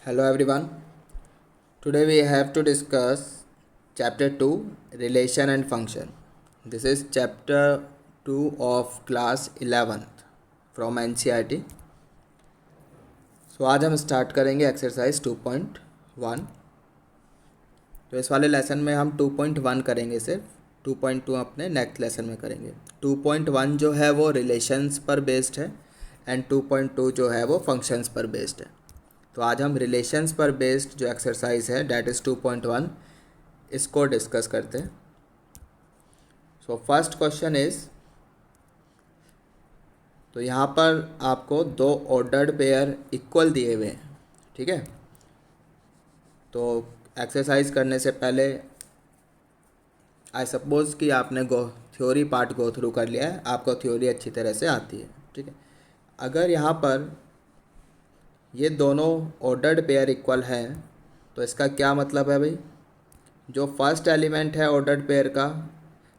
Hello everyone. Today we have to discuss chapter 2 relation and function. This is chapter 2 of class 11th from NCERT. So आज हम start करेंगे exercise 2.1. तो इस वाले lesson में हम 2.1 करेंगे सिर्फ. 2.2 अपने नेक्स्ट लेसन में करेंगे. 2.1 जो है वो रिलेशंस पर बेस्ड है एंड 2.2 जो है वो फंक्शंस पर बेस्ड है. तो आज हम रिलेशंस पर बेस्ड जो एक्सरसाइज है डैट इज़ 2.1 इसको डिस्कस करते हैं. सो फर्स्ट क्वेश्चन इज़, तो यहाँ पर आपको दो ऑर्डर्ड पेयर इक्वल दिए हुए हैं. ठीक है, तो एक्सरसाइज करने से पहले आई सपोज़ कि आपने थ्योरी पार्ट गो थ्रू कर लिया है, आपको थ्योरी अच्छी तरह से आती है. ठीक है, अगर यहाँ पर ये दोनों ऑर्डर्ड पेयर इक्वल हैं तो इसका क्या मतलब है भाई, जो फर्स्ट एलिमेंट है ऑर्डर्ड पेयर का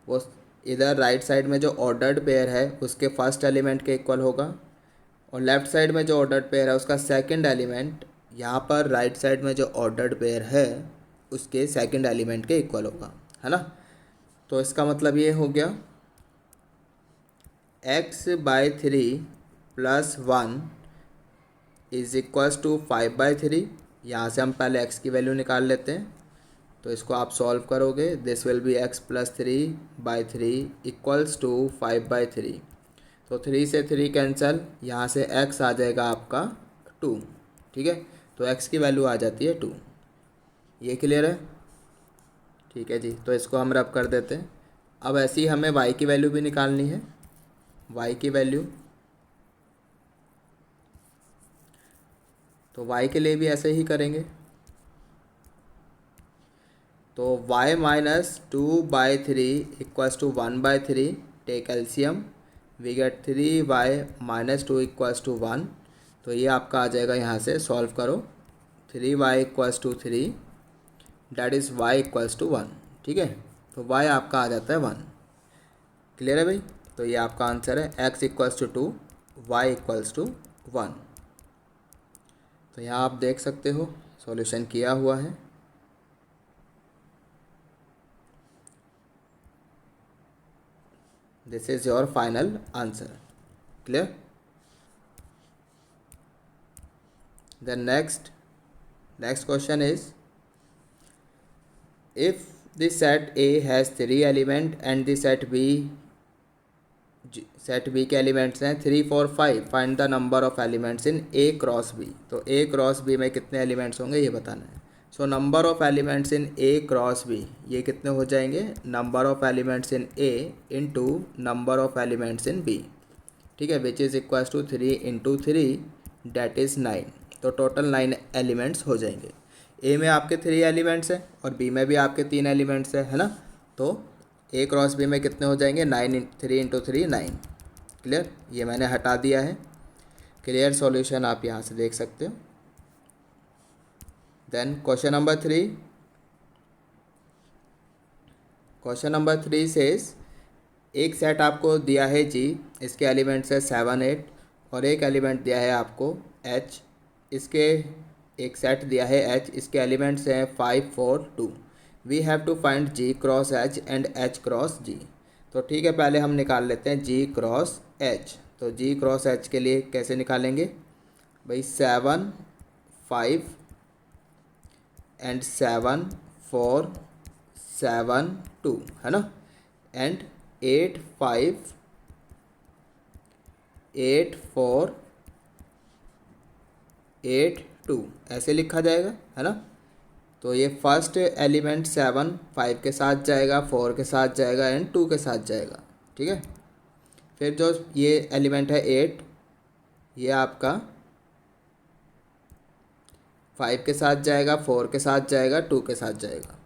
वो इधर राइट साइड में जो ऑर्डर्ड पेयर है उसके फर्स्ट एलिमेंट के इक्वल होगा, और लेफ़्ट साइड में जो ऑर्डर्ड पेयर है उसका सेकंड एलिमेंट यहाँ पर राइट साइड में जो ऑर्डर्ड पेयर है उसके सेकंड एलिमेंट के इक्वल होगा, है ना. तो इसका मतलब ये हो गया x/3 + 1 इज़ इक्वल्स टू 5/3. यहाँ से हम पहले x की वैल्यू निकाल लेते हैं, तो इसको आप सॉल्व करोगे. This will be x + 3/3 equals to 5/3. तो 3 से 3 कैंसल, यहाँ से x आ जाएगा आपका 2. ठीक है, तो x की वैल्यू आ जाती है 2. ये क्लियर है? ठीक है जी, तो इसको हम रब कर देते हैं. अब ऐसे ही हमें y की वैल्यू भी निकालनी है. y की वैल्यू, तो y के लिए भी ऐसे ही करेंगे. तो y - 2/3 equals to 1/3. Take LCM, we get 3y - 2 equals to 1. तो ये आपका आ जाएगा, यहाँ से सॉल्व करो. 3y equals to 3 that is y equals to 1. ठीक है, तो y आपका आ जाता है 1. क्लियर है भाई? तो ये आपका आंसर है, x equals to 2, y equals to 1. तो यहाँ आप देख सकते हो सॉल्यूशन किया हुआ है. This is your final answer. Clear? The next question is, if the set A has 3 element and the set B के एलिमेंट्स हैं 3, 4, 5, find the number of elements in A cross B. तो A cross B में कितने elements होंगे ये बताना है. So number of elements in A cross B ये कितने हो जाएंगे, number of elements in A into number of elements in B. ठीक है, which is equals to 3 into 3 that is 9. तो टोटल 9 एलिमेंट्स हो जाएंगे. A में आपके 3 एलिमेंट्स हैं और B में भी आपके 3 एलिमेंट्स हैं, है ना. तो A क्रॉस B में कितने हो जाएंगे, 3 इंटू 3 9. क्लियर? ये मैंने हटा दिया है. क्लियर सॉल्यूशन आप यहाँ से देख सकते हो. Then question number 3. Question number 3 says, एक सेट आपको दिया है G, इसके एलिमेंट्स है 7, 8 और एक एलिमेंट दिया है आपको H, इसके एक सेट दिया है H, इसके एलिमेंट्स हैं 5, 4, 2. We have to find G cross H and H cross G. तो ठीक है, पहले हम निकाल लेते हैं G क्रॉस H. तो G क्रॉस H के लिए कैसे निकालेंगे भाई, 7, 5 एंड 7, 4, 7, 2, है ना. एंड 8, 5, 8, 4, 8, 2 ऐसे लिखा जाएगा, है ना. तो ये फर्स्ट एलिमेंट 7, 5 के साथ जाएगा, 4 के साथ जाएगा एंड 2 के साथ जाएगा. ठीक है, फिर जो ये एलिमेंट है 8, ये आपका 5 के साथ जाएगा, 4 के साथ जाएगा, 2 के साथ जाएगा.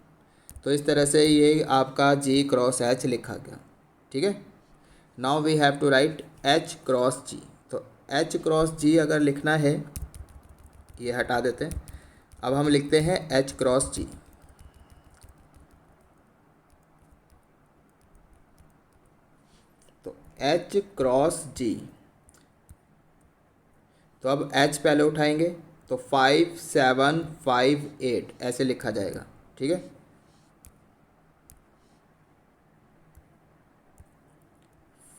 तो इस तरह से ये आपका G क्रॉस H लिखा गया. ठीक है, now we have to write H cross G. तो H क्रॉस G अगर लिखना है, ये हटा देते हैं. अब हम लिखते हैं H क्रॉस G. तो H क्रॉस G, तो अब H पहले उठाएंगे, तो 5758 ऐसे लिखा जाएगा, ठीक है।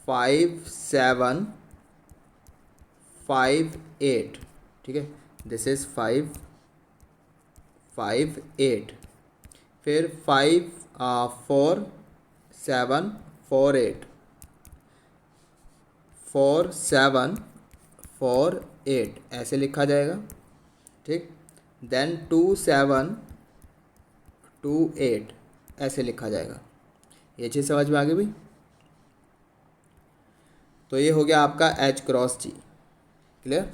5758, ठीक है, दिस इज 558, फिर 4748, 4748 ऐसे लिखा जाएगा, ठीक। देन 2728 ऐसे लिखा जाएगा। ये चीज़ समझ में आ गई भाई। तो ये हो गया आपका H क्रॉस G, क्लियर।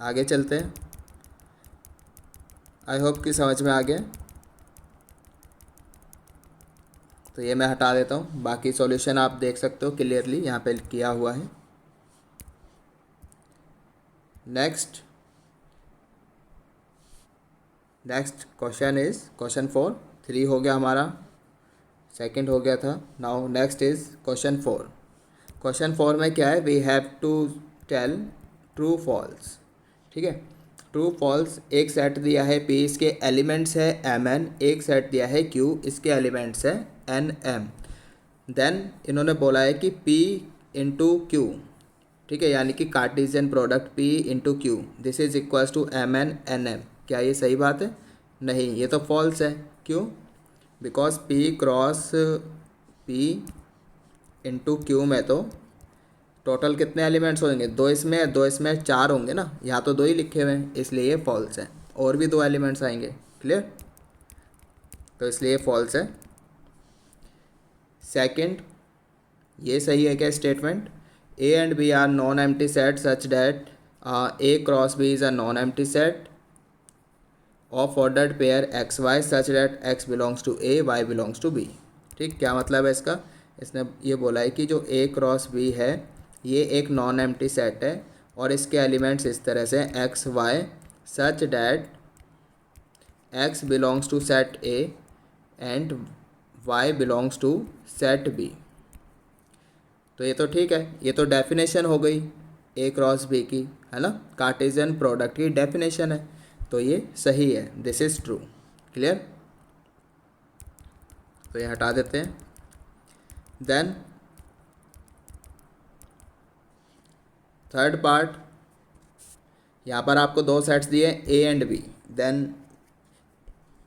आगे चलते हैं, आई होप कि समझ में आ गया। तो ये मैं हटा देता हूँ, बाकी सॉल्यूशन आप देख सकते हो क्लियरली यहाँ पे किया हुआ है। नेक्स्ट क्वेश्चन इज क्वेश्चन 4, 3 हो गया हमारा, सेकंड हो गया था। Now next is question 4। Question 4 में क्या है, we have to tell true false, ठीक है। ट्रू फॉल्स, एक सेट दिया है P, इसके एलिमेंट्स है Mn, एक सेट दिया है Q, इसके एलिमेंट्स है Nm। देन इन्होंने बोला है कि P इंटू Q, ठीक है, यानी कि Cartesian product P into Q, this is equals to Mn Nm। क्या ये सही बात है? नहीं, ये तो फॉल्स है। क्यों? Because P cross P into Q में तो टोटल कितने एलिमेंट्स होंगे? दो इसमें, दो इसमें, 4 होंगे ना। यहाँ तो 2 ही लिखे हुए हैं, इसलिए ये फॉल्स है। और भी 2 एलिमेंट्स आएंगे, क्लियर, तो इसलिए फॉल्स है। सेकंड, ये सही है क्या statement? A and B are non empty set such that A cross B is a non empty set of ordered pair x y such that x belongs to A, y belongs to B। ठीक, क्या मतलब है इसका? इसने ये बोला है कि जो A क्रॉस B है ये एक नॉन एम्प्टी सेट है और इसके एलिमेंट्स इस तरह से x y such that x belongs to set A and y belongs to set B। तो ये तो ठीक है, ये तो डेफिनेशन हो गई A क्रॉस B की, है ना, कार्टेशियन प्रोडक्ट की डेफिनेशन है, तो ये सही है, दिस इज़ ट्रू, क्लियर। तो ये हटा देते हैं। देन थर्ड पार्ट, यहाँ पर आपको 2 सेट्स दिए A एंड B, देन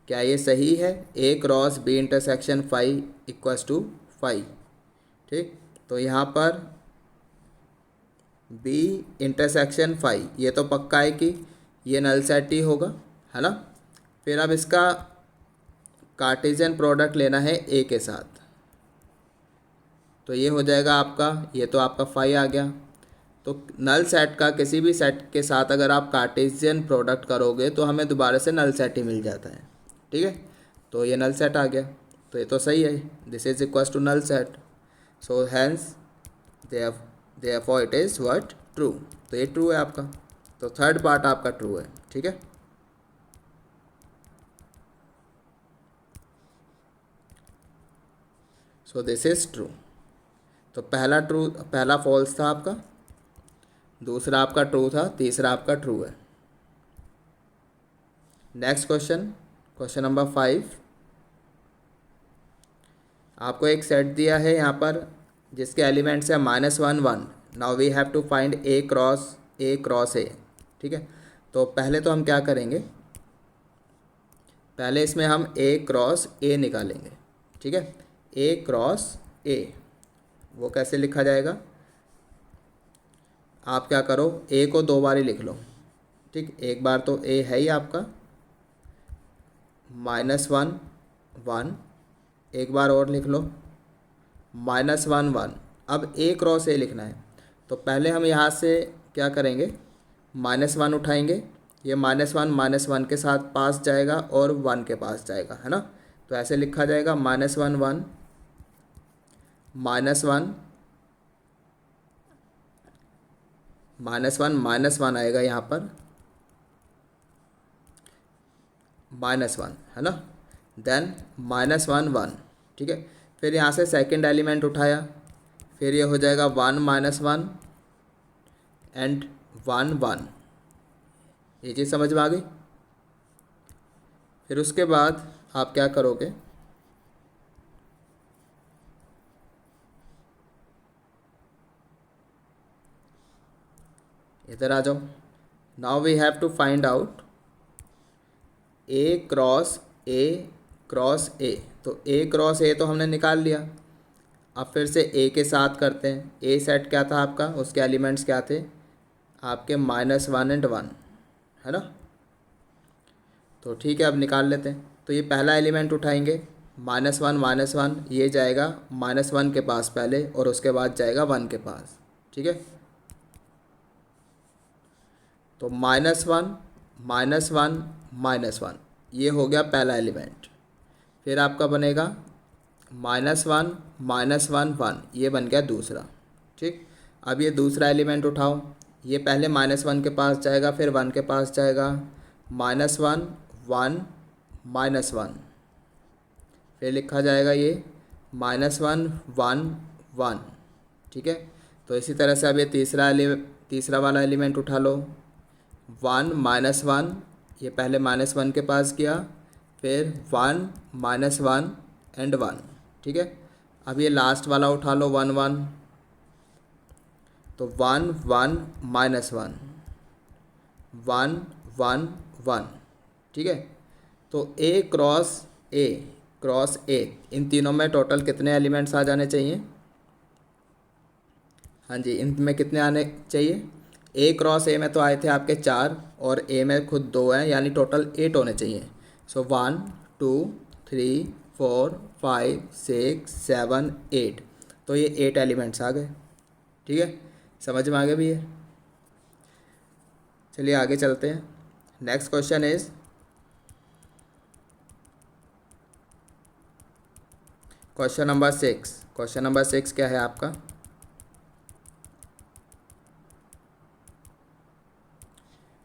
क्या ये सही है? A cross B intersection phi equals to phi, ठीक। तो यहाँ पर B इंटरसेक्शन फाई, ये तो पक्का है कि ये नल सेट ही होगा, है ना। फिर अब इसका कार्टेशियन प्रोडक्ट लेना है A के साथ, तो ये हो जाएगा आपका, ये तो आपका फाई आ गया। तो नल सेट का किसी भी सेट के साथ अगर आप कार्टेशियन प्रोडक्ट करोगे तो हमें दोबारा से नल सेट ही मिल जाता है, ठीक है। तो ये नल सेट आ गया, तो ये तो सही है, this is equals to null set, so hence therefore it is what? True. तो ये ट्रू है आपका, तो थर्ड पार्ट आपका ट्रू है, ठीक है। So this is true. तो पहला ट्रू, पहला फॉल्स था आपका, दूसरा आपका ट्रू था, तीसरा आपका ट्रू है। Next question, question number 5। आपको एक सेट दिया है यहाँ पर जिसके एलिमेंट्स है -1 1। Now we have to find A cross A, ठीक है। तो पहले तो हम क्या करेंगे, पहले इसमें हम A क्रॉस A निकालेंगे, ठीक है। A क्रॉस A, वो कैसे लिखा जाएगा? आप क्या करो, A को 2 बार ही लिख लो, ठीक। एक बार तो A है ही आपका -1 1, एक बार और लिख लो -1 1। अब A क्रॉस A लिखना है, तो पहले हम यहाँ से क्या करेंगे, -1 उठाएंगे, ये -1 के साथ पास जाएगा और 1 के पास जाएगा, है ना। तो ऐसे लिखा जाएगा -1 1 -1 आएगा यहाँ पर -1, है ना। देन -1 1, ठीक है। फिर यहाँ से सेकंड एलिमेंट उठाया, फिर ये हो जाएगा 1 -1 एंड 1 1, ये चीज़ समझ में आ गई। फिर उसके बाद आप क्या करोगे, इधर आ जाओ। Now we have to find out A cross A cross A. तो ए क्रॉस ए तो हमने निकाल लिया। अब फिर से ए के साथ करते हैं। ए सेट क्या था आपका, उसके एलिमेंट्स क्या थे आपके -1 एंड 1, है ना। तो ठीक है, अब निकाल लेते हैं। तो ये पहला एलिमेंट उठाएंगे, -1 ये जाएगा -1 के पास पहले और उसके बाद जाएगा 1 के पास, ठीक है। तो -1 -1 ये हो गया पहला एलिमेंट। फिर आपका बनेगा -1 -1 ये बन गया दूसरा, ठीक। अब ये दूसरा एलिमेंट उठाओ, ये पहले -1 के पास जाएगा फिर 1 के पास जाएगा, -1 1 -1, फिर लिखा जाएगा ये -1 1 1, ठीक है। तो इसी तरह से अब ये तीसरा वाला एलिमेंट उठा लो, 1 -1 ये पहले -1 के पास गया, फिर 1 -1 एंड 1, ठीक है। अब ये लास्ट वाला उठा लो 1 1, तो 1 1 -1 1 1 1, ठीक है। तो ए क्रॉस ए इन तीनों में टोटल कितने एलिमेंट्स आ जाने चाहिए, हाँ जी, इनमें कितने आने चाहिए। ए क्रॉस ए में तो आए थे आपके 4 और ए में खुद 2 हैं, यानी टोटल 8 होने चाहिए। सो 1 2 3 4 5 6 7 8, तो ये 8 एलिमेंट्स आ गए, ठीक है। समझ में आ गया भी ये। चलिए आगे चलते हैं। Next question is question number 6। Question number 6 क्या है आपका,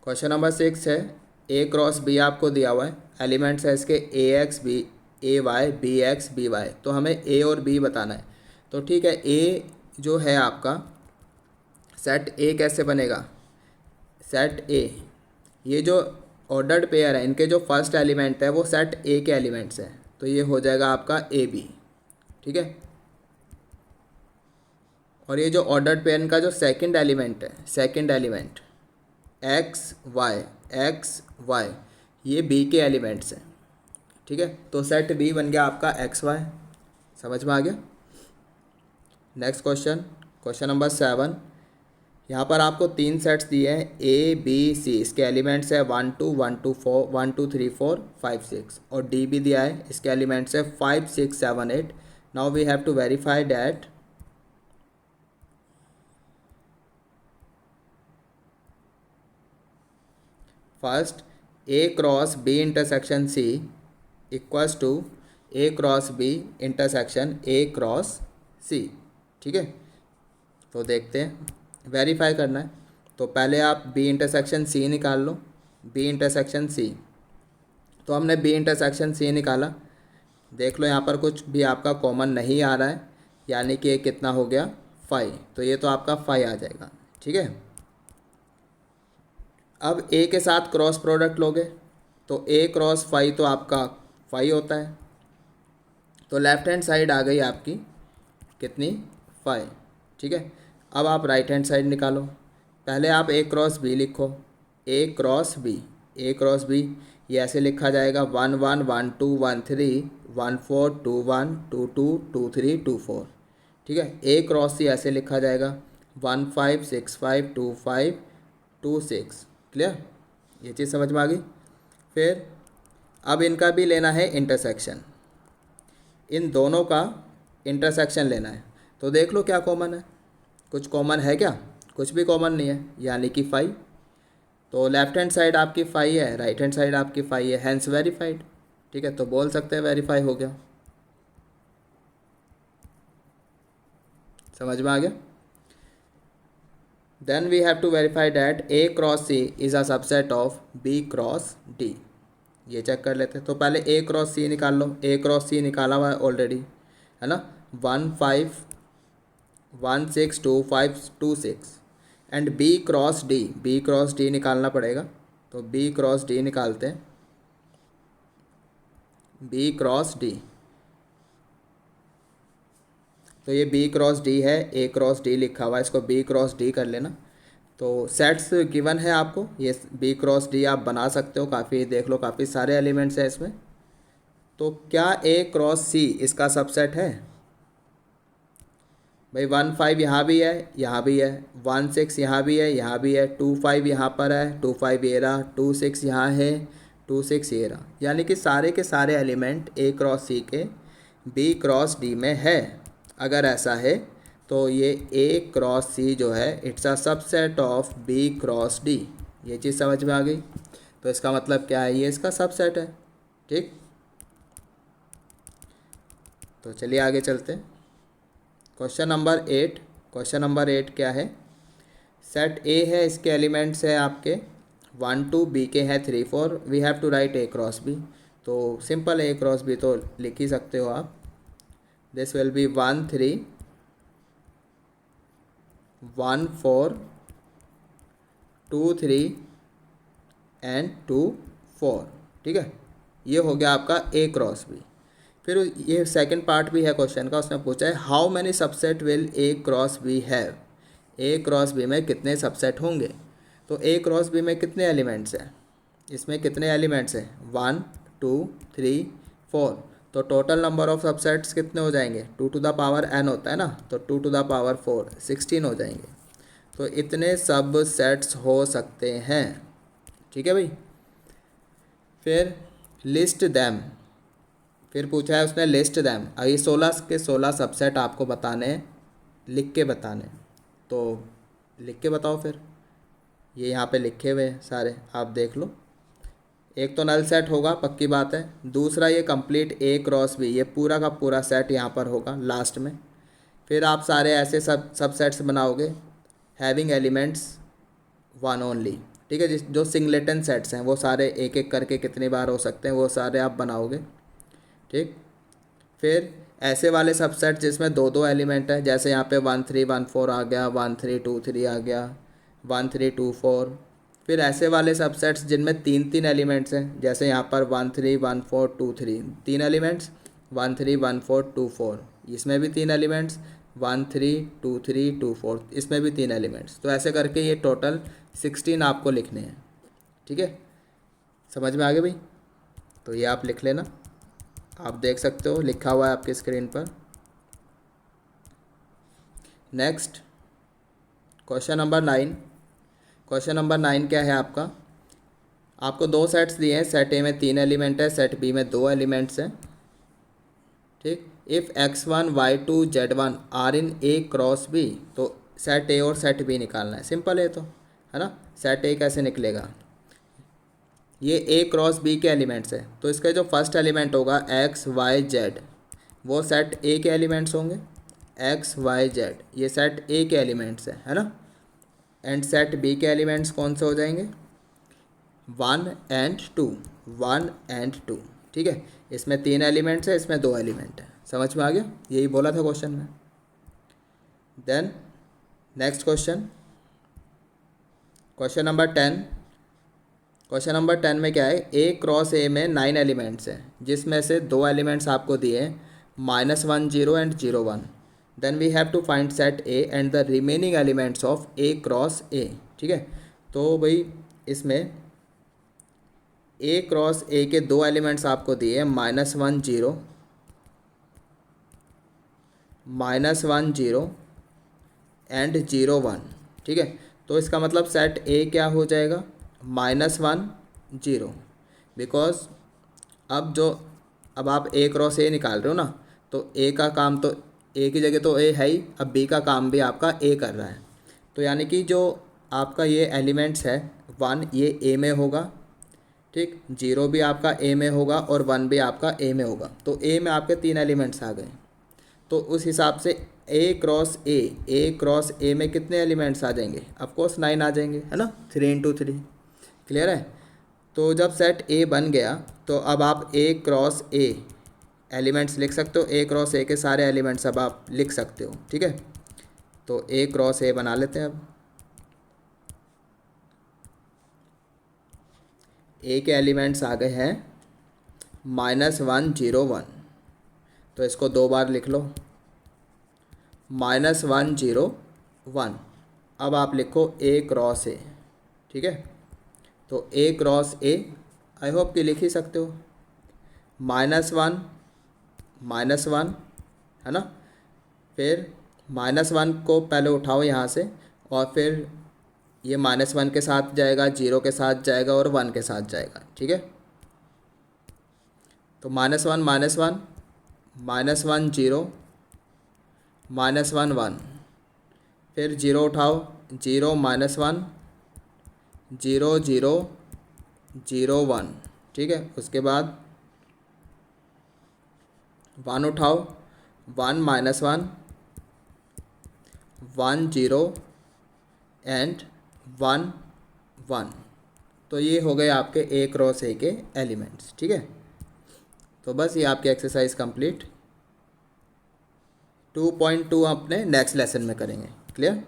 क्वेश्चन नंबर 6 है ए क्रॉस बी आपको दिया हुआ है, एलिमेंट्स है इसके A X B A Y B X B Y. तो हमें ए और बी बताना है। तो ठीक है, ए जो है आपका सेट ए कैसे बनेगा, सेट ए ये जो ऑर्डर्ड पेयर है इनके जो फर्स्ट एलिमेंट है वो सेट ए के एलिमेंट्स हैं, तो ये हो जाएगा आपका ए बी, ठीक है। और ये जो ऑर्डर्ड पेयर का जो सेकंड एलिमेंट है, सेकंड एलिमेंट एक्स वाई ये बी के एलिमेंट्स हैं, ठीक है। तो सेट बी बन गया आपका एक्स वाई। समझ में आ गया। Next question, question number 7। यहाँ पर आपको 3 सेट्स दिए हैं ए बी सी, इसके एलिमेंट्स है 1 2 1 2 4 1 2 3 4 5 6, और डी भी दिया है, इसके एलिमेंट्स है 5 6 7 8। Now we have to verify that first A cross B intersection C equals to A cross B intersection A cross C, ठीक है। तो देखते हैं, वेरीफाई करना है। तो पहले आप बी इंटरसेक्शन सी निकाल लो, बी इंटरसेक्शन सी। तो हमने बी इंटरसेक्शन सी निकाला, देख लो यहाँ पर कुछ भी आपका कॉमन नहीं आ रहा है, यानी कि ये कितना हो गया 5, तो ये तो आपका 5 आ जाएगा, ठीक है। अब ए के साथ क्रॉस प्रोडक्ट लोगे तो ए क्रॉस 5 तो आपका 5 होता है, तो लेफ्ट हैंड साइड आ गई आपकी कितनी 5, ठीक है। अब आप राइट हैंड साइड निकालो, पहले आप ए क्रॉस बी लिखो, ए क्रॉस बी ये ऐसे लिखा जाएगा 1 1 1 2 1 3 1 4 2 1 2 2 2 3 2 4, ठीक है। ए क्रॉस सी ऐसे लिखा जाएगा 1 5 6 5 2 5 2 6, क्लियर, ये चीज़ समझ में आ गई। फिर अब इनका भी लेना है इंटरसेक्शन, इन दोनों का इंटरसेक्शन लेना है। तो देख लो क्या कॉमन है, कुछ कॉमन है क्या, कुछ भी कॉमन नहीं है, यानी कि 5। तो लेफ्ट हैंड साइड आपकी 5 है, राइट हैंड साइड आपकी 5 है, हैंस वेरीफाइड, ठीक है। तो बोल सकते हैं वेरीफाई हो गया। समझ में आ गया। Then we have to verify that A cross C is a subset of B cross D, ये चेक कर लेते हैं। तो पहले ए क्रॉस सी निकाल लो, ए क्रॉस सी निकाला हुआ है ऑलरेडी, है ना, 1 5 1 6 2 5 2 6, एंड बी क्रॉस डी निकालना पड़ेगा। तो बी क्रॉस डी निकालते हैं, बी क्रॉस डी। तो ये बी क्रॉस डी है, ए क्रॉस डी लिखा हुआ है, इसको बी क्रॉस डी कर लेना। तो सेट्स गिवन है आपको, ये बी क्रॉस डी आप बना सकते हो, काफ़ी देख लो काफ़ी सारे एलिमेंट्स हैं इसमें। तो क्या ए क्रॉस सी इसका सबसेट है? भाई 1 5 यहाँ भी है, यहाँ भी है, 1 6 यहाँ भी है, यहाँ भी है, 2 5 यहाँ पर है, 2 5 ये रहा, 2 6 यहाँ है, 2 6 ये रहा। यानी कि सारे के सारे एलिमेंट ए क्रॉस सी के बी क्रॉस डी में है। अगर ऐसा है तो ये ए क्रॉस सी जो है it's a subset of B cross D. ये चीज़ समझ में आ गई? तो इसका मतलब क्या है, ये इसका सबसेट है। ठीक, तो चलिए आगे चलते हैं। Question number 8। क्वेश्चन नंबर 8 क्या है? सेट ए है, इसके एलिमेंट्स है आपके 1 2, बी के हैं 3 4, we have to write A cross B. तो सिंपल ए क्रॉस बी तो लिख ही सकते हो आप। This will be 1 3 1 4 2 3 and 2 4। ठीक है, ये हो गया आपका ए क्रॉस बी। फिर ये सेकंड पार्ट भी है क्वेश्चन का, उसने पूछा है how many subset will A cross B have. A cross B में कितने सबसेट होंगे? तो ए क्रॉस बी में कितने एलिमेंट्स हैं, इसमें कितने एलिमेंट्स हैं? 1 2 3 4। तो टोटल नंबर ऑफ सबसेट्स कितने हो जाएंगे? 2 टू द पावर n होता है ना, तो 2 टू द पावर 4 16 हो जाएंगे। तो इतने सब सेट्स हो सकते हैं। ठीक है भाई। फिर लिस्ट दैम, फिर पूछा है उसने लिस्ट दैम। ये 16 के 16 सबसेट आपको बताने हैं, लिख के बताने। तो लिख के बताओ फिर, ये यहाँ पे लिखे हुए हैं सारे, आप देख लो। एक तो नल सेट होगा, पक्की बात है। दूसरा ये कंप्लीट ए क्रॉस बी, ये पूरा का पूरा सेट यहाँ पर होगा लास्ट में। फिर आप सारे ऐसे सबसेट्स बनाओगे हैविंग एलिमेंट्स 1 ओनली। ठीक है, जो सिंगलेटन सेट्स हैं वो सारे एक एक करके कितनी बार हो सकते हैं वो सारे आप बनाओगे। ठीक, फिर ऐसे वाले सबसेट जिसमें 2 2 एलिमेंट है, जैसे यहाँ पे 1 3 1 4 आ गया, 1 3 2 3 आ गया, 1 3 2 4। फिर ऐसे वाले सबसेट्स जिनमें 3 3 एलिमेंट्स हैं, जैसे यहाँ पर 1 3 1 4 2 3, 3 एलिमेंट्स, 1 3 1 4 2 4, इसमें भी 3 एलिमेंट्स, 1 3 2 3 2 4, इसमें भी 3 एलिमेंट्स। तो ऐसे करके ये टोटल 16 आपको लिखने हैं। ठीक है, समझ में आ गया भाई? तो ये आप लिख लेना, आप देख सकते हो लिखा हुआ है आपकी स्क्रीन पर। Next question number 9। Question number 9 क्या है आपका? आपको 2 सेट्स दिए हैं, सेट ए में 3 एलिमेंट है, सेट बी में 2 एलिमेंट्स हैं। ठीक, if x1 y2 z1 are in A cross B, तो सेट ए और सेट बी निकालना है। सिंपल है, तो है ना। सेट ए कैसे निकलेगा? ये ए क्रॉस बी के एलिमेंट्स है, तो इसका जो फर्स्ट एलिमेंट होगा एक्स वाई जेड, वो सेट ए के एलिमेंट्स होंगे। एक्स वाई जेड ये सेट ए के एलिमेंट्स है ना। एंड सेट बी के एलिमेंट्स कौन से हो जाएंगे? 1 एंड 2, 1 एंड 2। ठीक है, इसमें 3 एलिमेंट्स है, इसमें 2 एलिमेंट है। समझ में आ गया? यही बोला था क्वेश्चन में। Then next question, question number 10। Question number 10 में क्या है? ए क्रॉस ए में 9 एलिमेंट्स हैं, जिसमें से 2 एलिमेंट्स आपको दिए हैं, -1 0 and 0 1। Then we have to find set A and the remaining elements of A cross A. ठीक है, तो भाई इसमें ए क्रॉस ए के 2 एलिमेंट्स आपको दिए हैं, -1 0 एंड 0 1। ठीक है, तो इसका मतलब सेट ए क्या हो जाएगा? -1 0। बिकॉज अब आप ए क्रॉस ए निकाल रहे हो ना, तो ए का काम तो ए की जगह तो ए है ही, अब बी का काम भी आपका ए कर रहा है। तो यानी कि जो आपका ये एलिमेंट्स है 1 ये ए में होगा, ठीक, 0 भी आपका ए में होगा और 1 भी आपका ए में होगा। तो ए में आपके 3 एलिमेंट्स आ गए। तो उस हिसाब से ए क्रॉस ए में कितने एलिमेंट्स आ जाएंगे? ऑफकोर्स 9 आ जाएंगे, है ना। 3 × 3 क्लियर है। तो जब सेट ए बन गया तो अब आप ए क्रॉस ए एलिमेंट्स लिख सकते हो। ए क्रॉस ए के सारे एलिमेंट्स अब आप लिख सकते हो। ठीक है, तो ए क्रॉस ए बना लेते हैं अब। ए के एलिमेंट्स आ गए हैं -1 0 1, तो इसको 2 बार लिख लो, -1 0 1। अब आप लिखो ए क्रॉस ए, ठीक है। तो A cross A I hope कि लिख ही सकते हो, -1 -1 है ना। फिर -1 को पहले उठाओ यहाँ से, और फिर ये -1 के साथ जाएगा, 0 के साथ जाएगा और 1 के साथ जाएगा, ठीक है। तो -1 -1 -1 0 -1 1, फिर 0 उठाओ, 0 -1 0 0 0 1, ठीक है। उसके बाद 1 उठाओ, 1 -1 1 0 एंड 1 1। तो ये हो गए आपके ए क्रॉस ए के एलिमेंट्स, ठीक है। तो बस ये आपकी एक्सरसाइज कंप्लीट। 2.2 अपने नेक्स्ट लेसन में करेंगे। क्लियर।